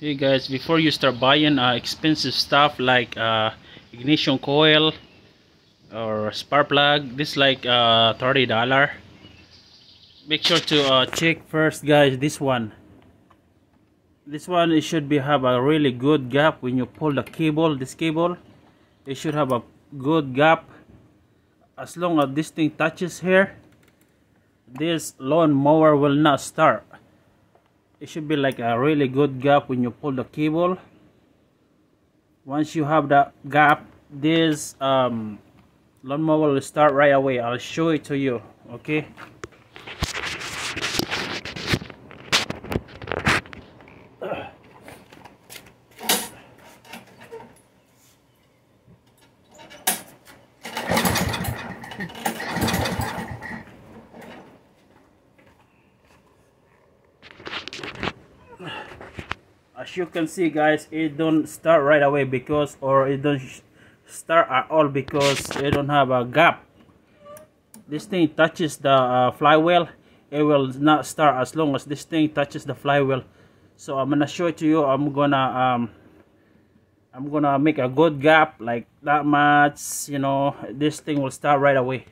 Hey guys, before you start buying expensive stuff like ignition coil or spark plug, this like $30. Make sure to check first, guys. This one, it should be have a really good gap when you pull the cable. This cable, it should have a good gap. As long as this thing touches here, this lawn mower will not start. It should be like a really good gap when you pull the cable. Once you have that gap, this lawnmower will start right away. I'll show it to you, okay? As you can see, guys, it don't start right away because, or it don't start at all because it don't have a gap. This thing touches the flywheel, it will not start as long as this thing touches the flywheel. So I'm gonna show it to you. I'm gonna make a good gap like that much, you know. This thing will start right away.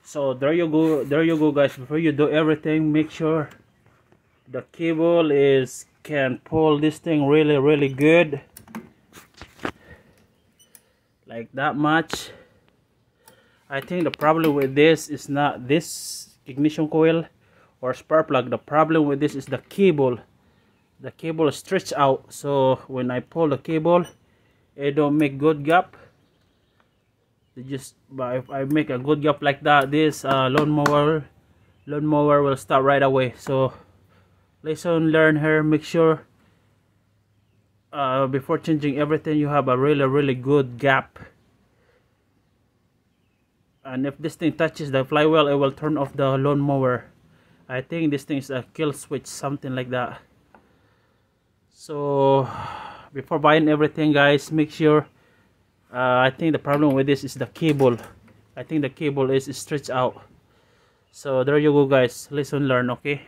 So there you go guys. Before you do everything, make sure the cable can pull this thing really good, like that much. I think the problem with this is not this ignition coil or spark plug. The problem with this is the cable. The cable is stretched out, so when I pull the cable, it don't make good gap. But if I make a good gap like that, this lawnmower will start right away. So lesson learned here. Make sure before changing everything, you have a really good gap. And if this thing touches the flywheel, it will turn off the lawnmower. I think this thing is a kill switch, something like that. So before buying everything, guys, make sure. I think the problem with this is the cable. I think the cable is stretched out. So there you go, guys. Lesson learned, okay?